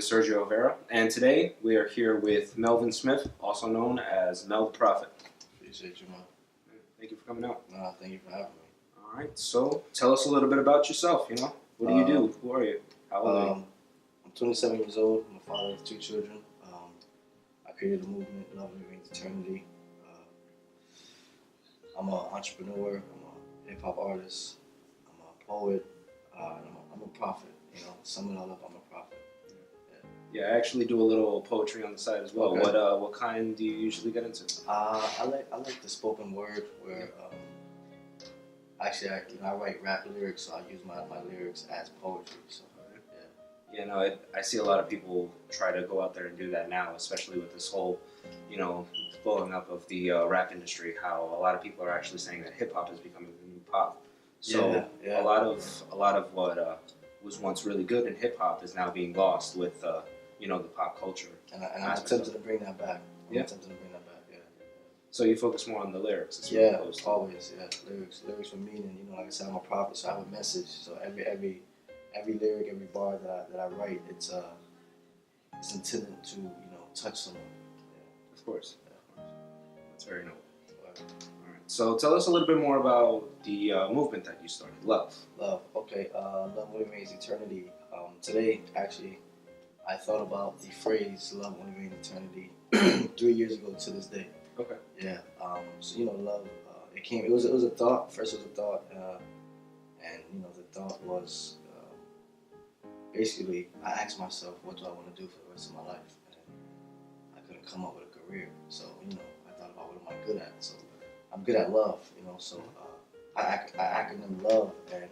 is Sergio Vera, and today we are here with Melvin Smith, also known as Mel the Prophet. Appreciate you, man. Thank you for coming out. Nah, thank you for having me. All right, so tell us a little bit about yourself. What do you do? Who are you? How old are you? I'm 27 years old. I'm a father of 2 children. I created a movement, Love Remains Eternity. I'm an entrepreneur. I'm a hip-hop artist. I'm a poet. I'm a prophet. Sum it all up, I'm a prophet. Yeah, I actually do a little poetry on the side as well. Okay. What kind do you usually get into? I like the spoken word where actually I write rap lyrics, so I use my lyrics as poetry. So Yeah, no, I see a lot of people try to go out there and do that now, especially with this whole, blowing up of the rap industry. How a lot of people are actually saying that hip hop is becoming the new pop. So yeah. a lot of what was once really good in hip hop is now being lost with the pop culture. And I'm attempting to bring that back. Yeah. So you focus more on the lyrics. Yeah, always. Yeah, lyrics with meaning. Like I said, I'm a prophet, so I have a message. So every lyric, every bar that I write, it's intended to touch someone. Yeah. Of course. That's very noble. All right. So tell us a little bit more about the movement that you started, Love. Love. Okay. Love Remains Eternity. Today, actually, I thought about the phrase "Love Remains Eternity" 3 years ago to this day. Okay. Yeah. So love. It came. It was a thought. First, it was a thought, and the thought was basically I asked myself, what do I want to do for the rest of my life? And I couldn't come up with a career. So I thought about what am I good at. So I'm good at love. So I acronym love, and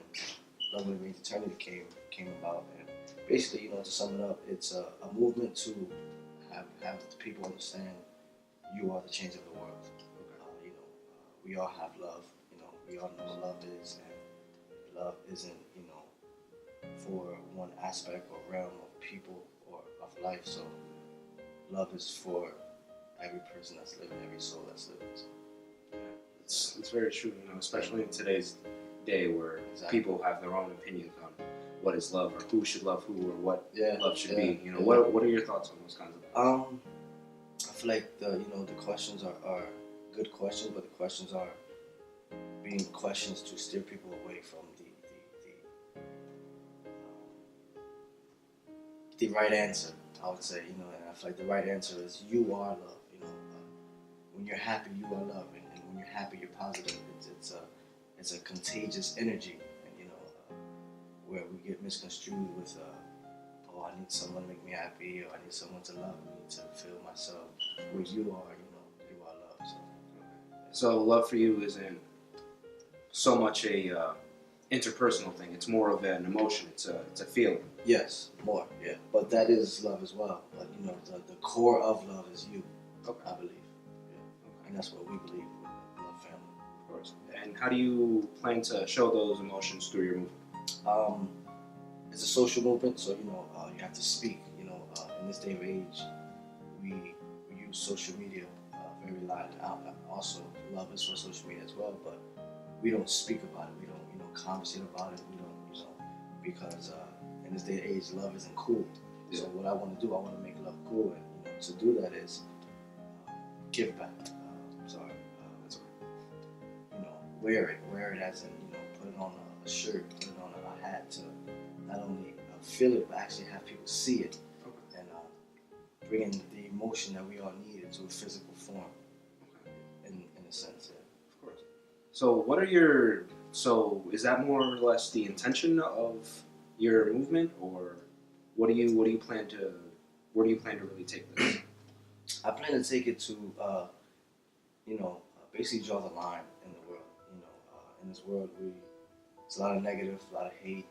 Love Remains Eternity came about. And basically, to sum it up, it's a movement to have the people understand you are the change of the world. We all have love. We all know what love is, and love isn't for one aspect or realm of people or of life. So love is for every person that's living, every soul that's living. So, it's very true. Especially in today's day where people have their own opinions on what is love or who should love who or what love should be. What are your thoughts on those kinds of things? I feel like the questions are good questions, but the questions are being questions to steer people away from the right answer. I would say, and I feel like the right answer is you are love. When you're happy, you are love, and when you're happy, you're positive. It's a contagious energy, and where we get misconstrued with oh, I need someone to make me happy, or I need someone to love me, to feel myself. Where you are, you are love. So love for you isn't so much a interpersonal thing. It's more of an emotion. It's a feeling. Yes, more. Yeah, but that is love as well. But the core of love is you. Okay. I believe. Yeah. Okay. And that's what we believe with the Love family. Of course. And how do you plan to show those emotions through your movement? It's a social movement, so you have to speak. In this day of age, we use social media very lightly. Also, love is for social media as well, but we don't speak about it. We don't conversate about it. We don't because in this day and age, love isn't cool. Yeah. So what I want to do, I want to make love cool, and to do that is give back. Wear it as in put it on a shirt, put it on a hat to not only feel it but actually have people see it, and bringing the emotion that we all need into a physical form. In a sense, yeah. Of course. So is that more or less the intention of your movement, or where do you plan to really take this? I plan to take it to basically draw the line in the world. In this world, it's a lot of negative, a lot of hate.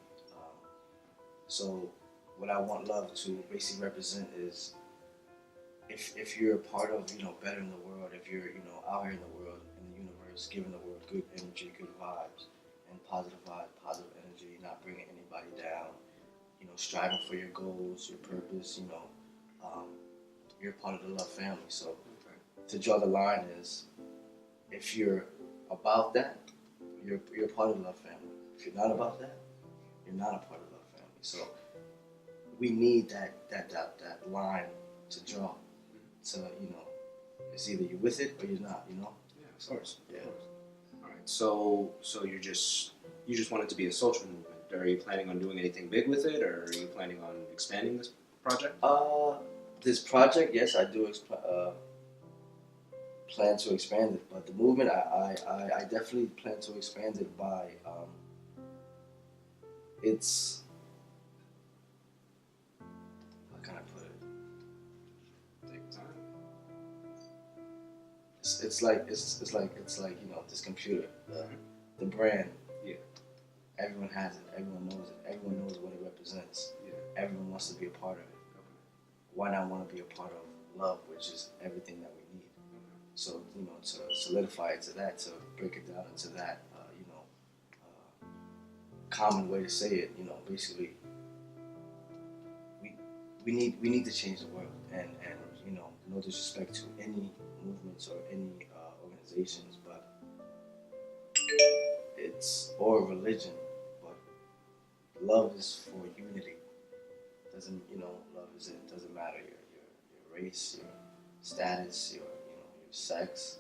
So what I want love to basically represent is if you're a part of bettering the world, if you're out here in the world, in the universe, giving the world good energy, good vibes, and positive vibes, positive energy, not bringing anybody down, striving for your goals, your purpose, you're part of the Love family. So to draw the line is if you're about that, you're part of the Love family. If you're not about that, you're not a part of the Love family. So we need that line to draw. To it's either you're with it or you're not. Yeah, of course. Yeah. Of course. All right. So you just want it to be a social movement. Are you planning on doing anything big with it, or are you planning on expanding this project? This project, yes, I do plan to expand it, but the movement, I definitely plan to expand it by it's how can I put it? Take time. It's like this computer, the brand. Yeah. Everyone has it. Everyone knows it. Everyone knows what it represents. Yeah. Everyone wants to be a part of it. Okay. Why not want to be a part of love, which is everything that we need? Okay. So to solidify it to that, to break it down into that, common way to say it, basically, we need to change the world, and no disrespect to any movements or any organizations, but or religion, but love is for unity. Doesn't love doesn't matter your race, your status, your sex.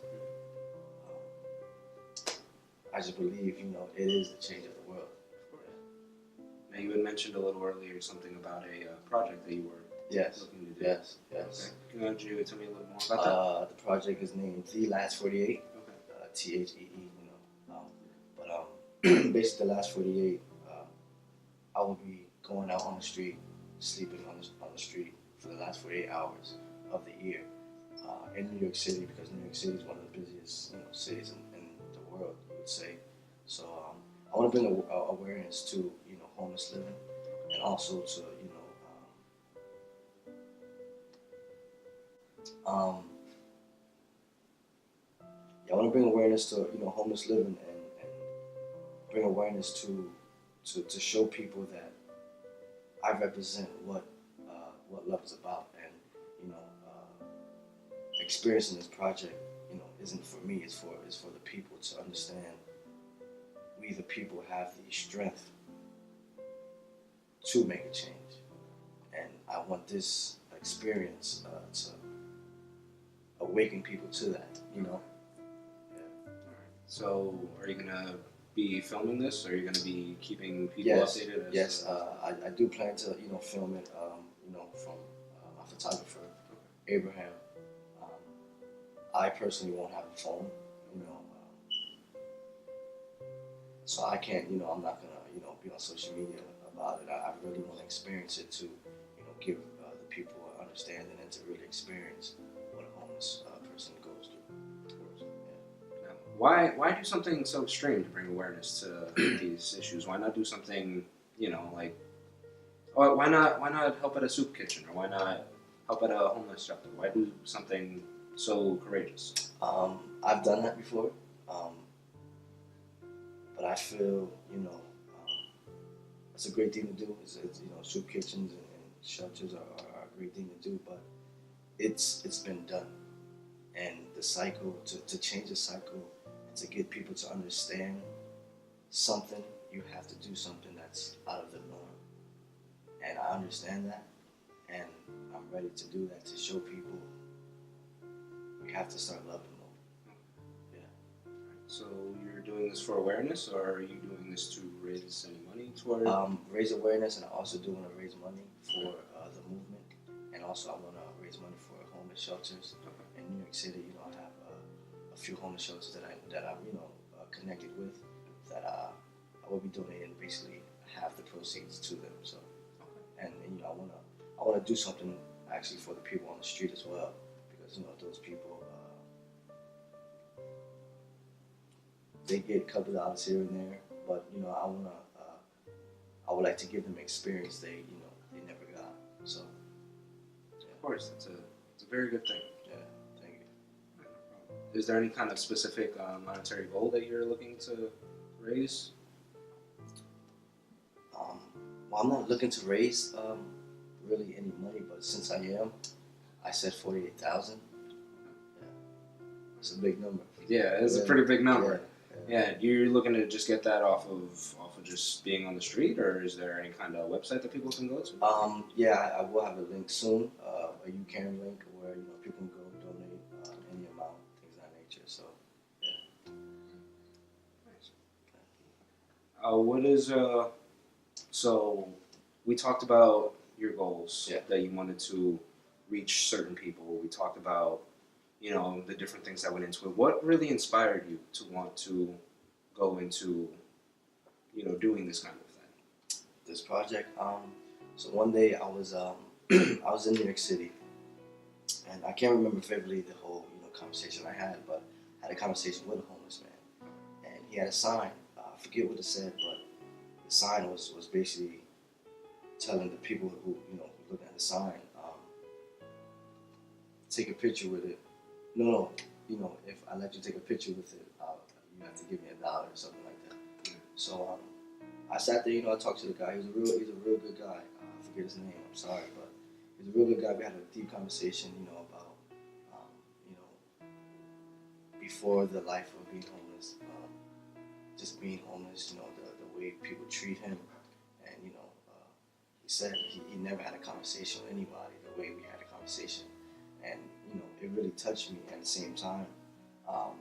I just believe it is the change of the world. Of course. Now you had mentioned a little earlier something about a project that you were looking to do. Yes. Okay. Could you tell me a little more about that? The project is named The Last 48. Okay. THEE. But basically, the last 48, I will be going out on the street, sleeping on the street for the last 48 hours of the year in New York City, because New York City is one of the busiest cities in the world, you would say. So I want to bring awareness to homeless living, and also to I want to bring awareness to homeless living, and bring awareness to show people that I represent what love is about, and experiencing this project isn't for me, it's for the people to understand. We the people have the strength to make a change, and I want this experience to awaken people to that. So, are you gonna be filming this? Or are you gonna be keeping people updated? Yes. I do plan to film it. From my photographer, Abraham. I personally won't have a phone. So I can't. I'm not gonna be on social media about it. I really want to experience it to give the people an understanding, and to really experience what a homeless person goes through. Of course. Yeah. Why do something so extreme to bring awareness to these issues? Why not do something, like, or why not help at a soup kitchen, or why not help at a homeless shelter? Why do something so courageous? I've done that before, but I feel it's a great thing to do. It's soup kitchens and shelters are a great thing to do, but it's been done, and the cycle to change the cycle, and to get people to understand something, you have to do something that's out of the norm, and I understand that, and I'm ready to do that, to show people we have to start loving more. Yeah. So you're doing this for awareness, or are you doing this to raise any money toward? Raise awareness, and I also do want to raise money for the movement, and also I want to raise money for homeless shelters in New York City. I have a few homeless shelters that I'm connected with, that I will be donating basically half the proceeds to them. So, and I want to do something actually for the people on the street as well, because those people they get a couple of dollars here and there, but I would like to give them experience they never got. So, yeah. Of course, it's a very good thing. Yeah, thank you. Is there any kind of specific monetary goal that you're looking to raise? Well, I'm not looking to raise really any money, but since I said 48,000. Yeah, it's a big number. Yeah, it's a pretty big number. Yeah, you're looking to just get that off of just being on the street, or is there any kind of website that people can go to? Yeah, I will have a link soon, a UCAN link where people can go donate any amount, things of that nature. So yeah. Nice. What is so we talked about your goals Yeah. that you wanted to reach certain people. We talked about the different things that went into it. What really inspired you to want to go into doing this kind of thing? This project. So one day I was I was in New York City, and I can't remember vividly the whole conversation I had, but I had a conversation with a homeless man, and he had a sign. I forget what it said, but the sign was basically telling the people who who looked at the sign, take a picture with it. No, if I let you take a picture with it, you have to give me $1 or something like that. So I sat there, I talked to the guy. He's a real good guy. I forget his name. I'm sorry, but he's a real good guy. We had a deep conversation, about before the life of being homeless, just being homeless, the way people treat him, and he said he never had a conversation with anybody the way we had a conversation, and it really touched me. At the same time, I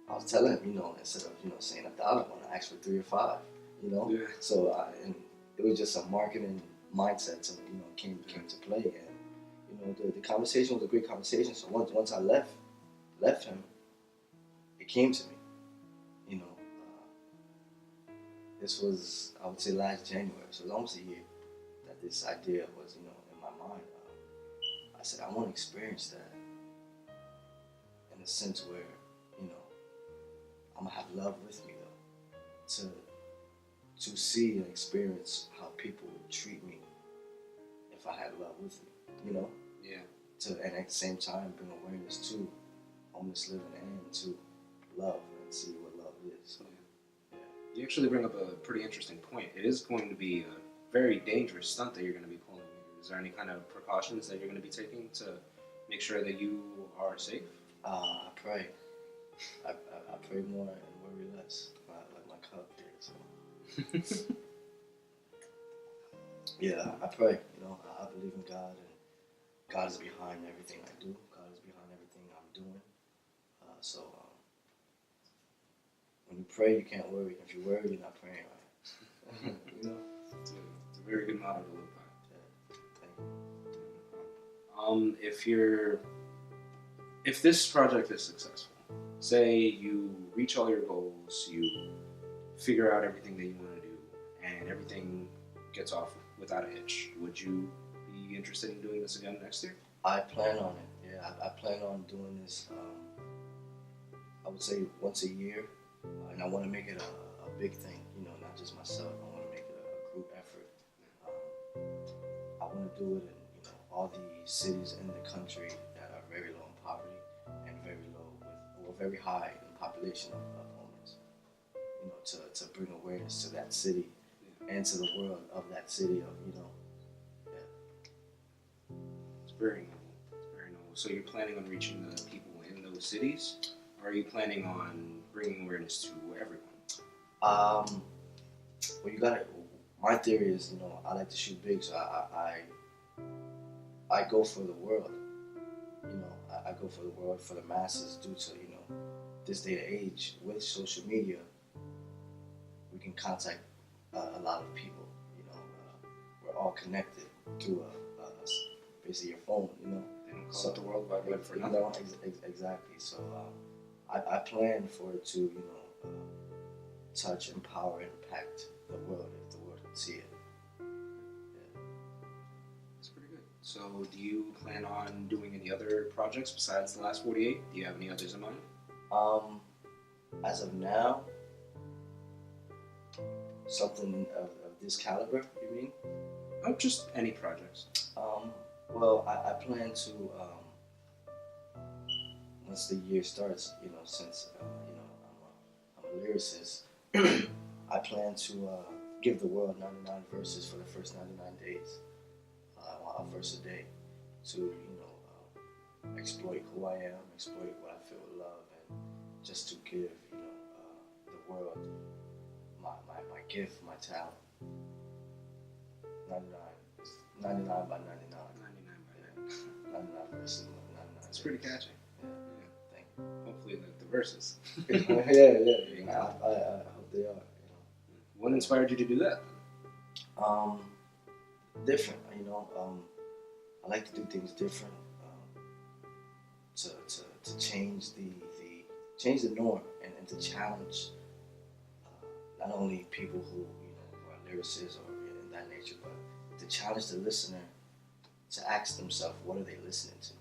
was telling him, instead of saying $1, I want to ask for 3 or 5, Yeah. So and it was just a marketing mindset, so came to play, and the conversation was a great conversation. So once I left him, it came to me, this was, I would say, last January, so it was almost a year that this idea was in my mind. I said I want to experience that in a sense where I'm gonna have love with me though, to see and experience how people would treat me if I had love with me, Yeah. And at the same time bring awareness to homeless living and to love and see what love is. So, yeah. You actually bring up a pretty interesting point. It is going to be a very dangerous stunt that you're going to be pulling. Is there any kind of precautions that you're going to be taking to make sure that you are safe? I pray. I pray more and worry less, like my cup here. So yeah, I pray. I believe in God, and God is behind everything I do. God is behind everything I'm doing. So when you pray, you can't worry. If you worry, you're not praying right. It's a very good motto to live by. Yeah, thank you. If this project is successful, say you reach all your goals, you figure out everything that you want to do, and everything gets off without a hitch, would you be interested in doing this again next year? I plan on it. Yeah, I plan on doing this. I would say once a year, and I want to make it a big thing. Not just myself. I want to make it a group effort. I want to do it in all the cities in the country that are very low in poverty and very low or very high in population of homeless. To bring awareness to that city and to the world of that city yeah. It's very noble. It's very noble. So you're planning on reaching the people in those cities, or are you planning on bringing awareness to everyone? Well, you got it. My theory is, I like to shoot big, so I go for the world. I go for the world, for the masses, due to this day and age with social media. We can contact a lot of people. We're all connected through basically your phone. They don't call it the World Wide Web for nothing. Exactly. So I plan for it to touch, empower, impact the world if the world can see it. Yeah. That's pretty good. So do you plan on doing any other projects besides the last 48? Do you have any others in mind? As of now, something of this caliber, you mean? Oh, just any projects. Well, I plan to, once the year starts, since, I'm a lyricist, I plan to give the world 99 verses for the first 99 days, a verse a day, to, exploit who I am, exploit what I feel with love, just to give, the world my gift, my talent. 99, 99 by 99. 99 by 99. 99 verses, 99. It's pretty catchy. Yeah, thank you. Hopefully the verses. yeah. I hope they are. What inspired you to do that? Different. I like to do things different. To change the norm and to challenge not only people who are lyricists or in that nature, but to challenge the listener to ask themselves, what are they listening to?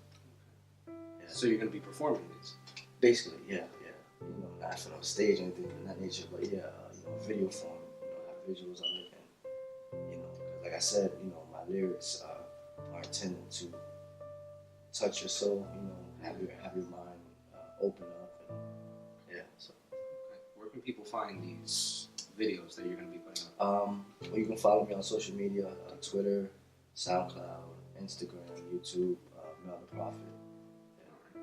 Yeah. So you're going to be performing these? Basically, yeah. Not on stage or anything in that nature, but yeah, video form. Have visuals of it, and 'cause like I said, my lyrics are intended to touch your soul. Have your mind open up, and yeah. So, where can people find these videos that you're going to be putting up? Well, you can follow me on social media: Twitter, SoundCloud, Instagram, YouTube, Mel the Prophet. Yeah.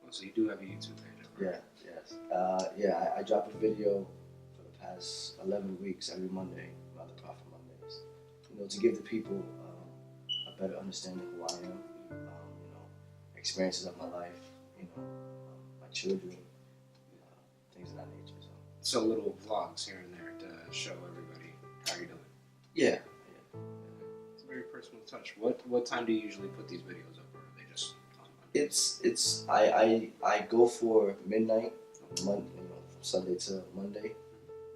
So you do have a YouTube page, right? Yeah, yes. I drop a video for the past 11 weeks every Monday, Mel the Prophet Mondays. To give the people a better understanding of who I am, experiences of my life, my children, things of that nature. So little vlogs here and there to show everybody how you're doing. Yeah. It's a very personal touch. What time do you usually put these videos up, or are they just on Monday? I go for midnight, from Sunday to Monday,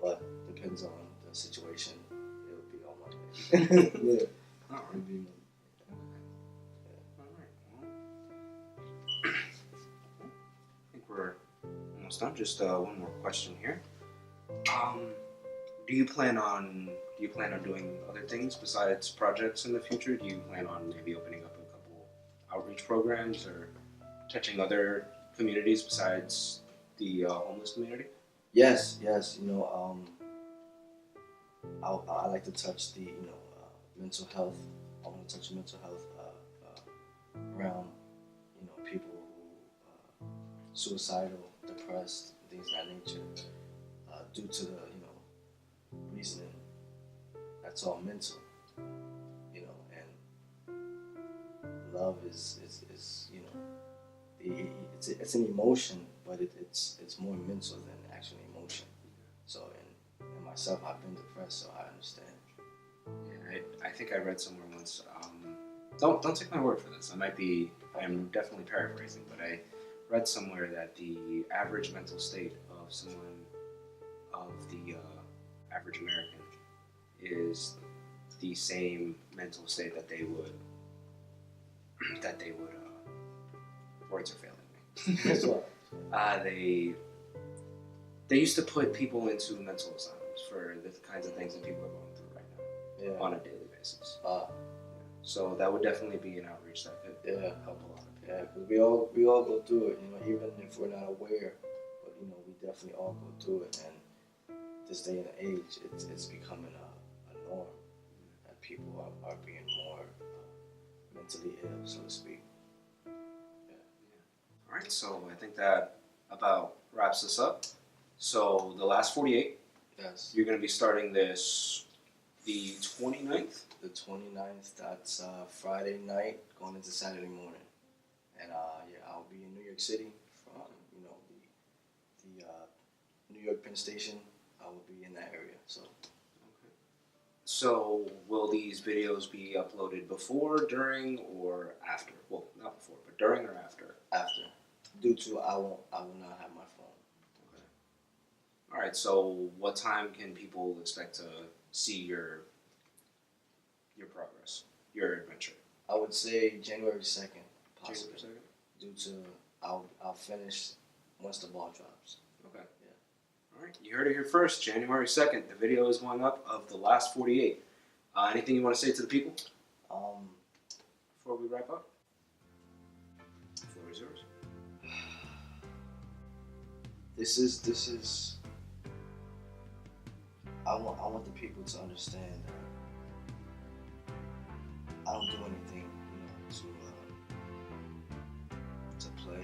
but depends on the situation. It'll be on Monday. Yeah. All right. It'll be Monday. I think we're almost done. Just one more question here. Do you plan on doing other things besides projects in the future? Do you plan on maybe opening up a couple outreach programs or touching other communities besides the homeless community? Yes. I like to touch the mental health. I want to touch mental health around people who suicidal, depressed, things of that nature, due to the reasoning that's all mental, and love is it's an emotion, but it's more mental than actual emotion. So in myself, I've been depressed, so I understand. Yeah, I think I read somewhere once. Don't take my word for this. I'm definitely paraphrasing, but I read somewhere that the average mental state of the average American is the same mental state that they would words are failing me. That's why. They used to put people into mental asylums for the kinds of things that people are going through right now on a daily basis. So that would definitely be an outreach that could help a lot of people. Yeah, because we all go through it, even if we're not aware, but we definitely all go through it, and this day and age, it's becoming a norm that people are being more mentally ill, so to speak. All right, so I think that about wraps this up. So the last 48, Yes. you're going to be starting this the 29th? The 29th, that's Friday night, going into Saturday morning. And I'll be in New York City from, the New York Penn Station. I will be in that area, so. Okay. So will these videos be uploaded before, during, or after? Well, not before, but during or after? After. Due to I will not have my phone. Okay. All right. So what time can people expect to see your progress, your adventure? I would say January 2nd, possibly. January 2nd? Due to I'll finish once the ball drops. Okay. Yeah. All right. You heard it here first. January 2nd. The video is going up of the last 48. Anything you want to say to the people? Before we wrap up? The floor is yours. This is. I want the people to understand that I don't do anything, to play. I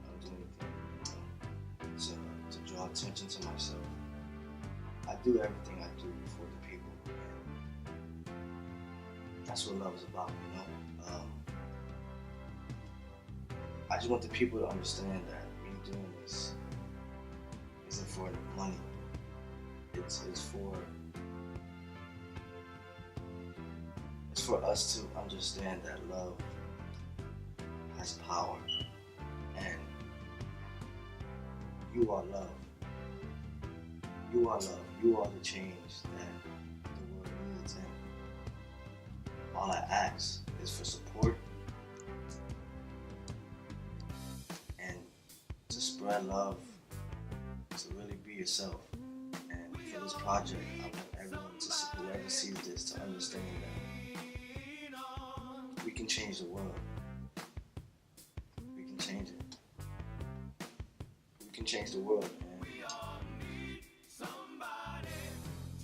don't do anything, attention to myself. I do everything I do for the people. And that's what love is about, you know. I just want the people to understand that me doing this isn't for money. It's for us to understand that love has power, and you are love. You are love. You are the change that the world needs, and all I ask is for support and to spread love, to really be yourself. And for this project, I want everyone whoever sees this to understand that we can change the world. We can change it. We can change the world.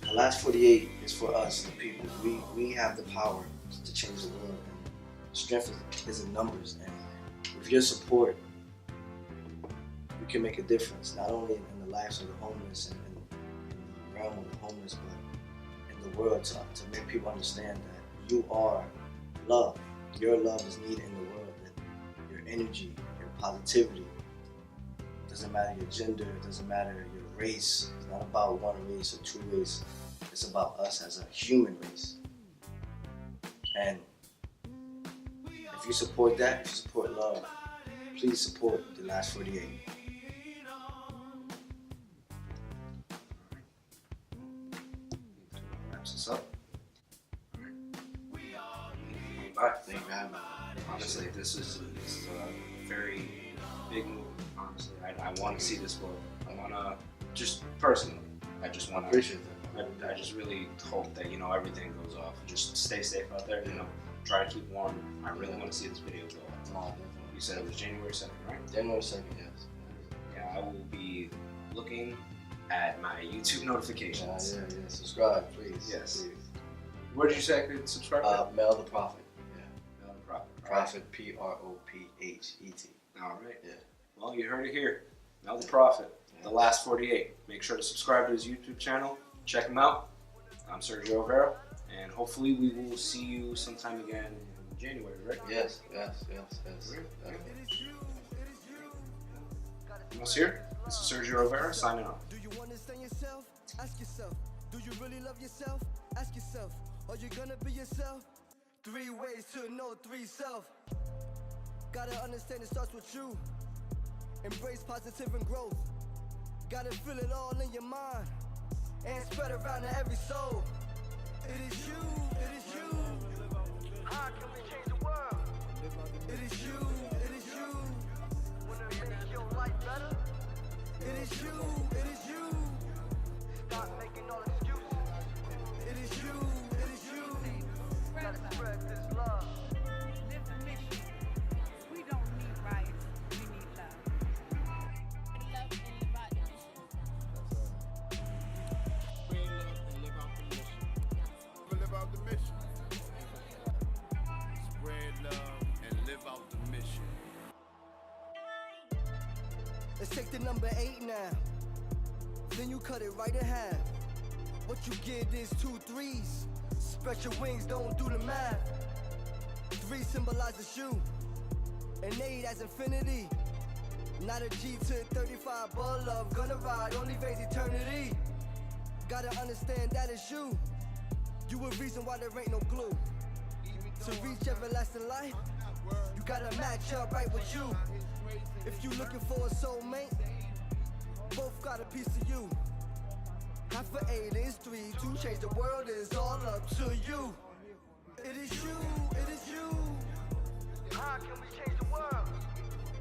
And the last 48 is for us, the people. We have the power to change the world. And strength is in numbers. And with your support, we can make a difference, not only in the lives of the homeless and in the realm of the homeless, but in the world, to make people understand that you are love. Your love is needed in the world, and your energy, your positivity. It doesn't matter your gender, it doesn't matter your race. It's not about one race or two races. It's about us as a human race. And if you support that, if you support love, please support the last 48. Wraps us up. Thank you for having me. Honestly, this is a very big move. Honestly, I want to see this book. I want to, just personally, I just want to. Appreciate that. I just really hope that, you know, everything goes off. Just stay safe out there. You know, try to keep warm. I really want to see this video go off. No, definitely. You said it was January 2nd, right? January 2nd, yes. Yeah, I will be looking at my YouTube notifications. Yeah. Subscribe, please. Yes. Please. Where did you say I could subscribe? Mel the Prophet. Mel the Prophet. Prophet, Prophet. All right. Yeah. Well, you heard it here. Mel the Prophet, the last 48. Make sure to subscribe to his YouTube channel. Check him out. I'm Sergio Rivera, and hopefully we will see you sometime again in January, right? Yes. Anyone else here? This is Sergio Rivera signing off. Do you understand yourself? Ask yourself. Do you really love yourself? Ask yourself. Are you gonna be yourself? 3 ways to know 3 self. Gotta understand it starts with you. Embrace positive and growth. Gotta feel it all in your mind and spread around to every soul. It is you, it is you. How can we change the world? It is you, it is you. Wanna make your life better? It is you, it is you. Stop making all excuses. It is you, it is you. Gotta spread this love. Live the mission. We don't need riots, we need love. Love and live out the mission. Live out the mission. Spread love and live out the mission. Let's take the number 8 now. Then you cut it right in half. What you get is 2 3s. Spread your wings, don't do the math. 3 symbolizes you, and 8 as infinity. Not a G to 35, but love gonna ride, only raise eternity. Gotta understand that it's you. You a reason why there ain't no glue. To reach everlasting life, you gotta match up right with you. If you looking for a soulmate, both got a piece of you. Half of 8 is 3, to change the world is all up to you. It is you, it is you. How can we change the world?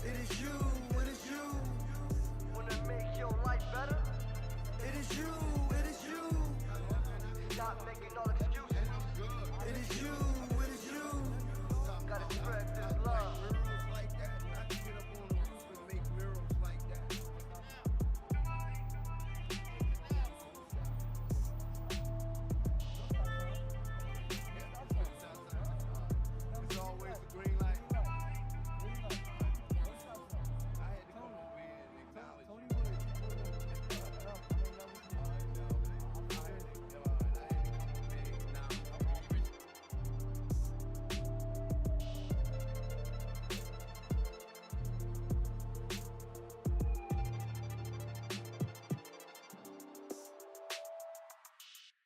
It is you, it is you. Wanna make your life better? It is you, it is you.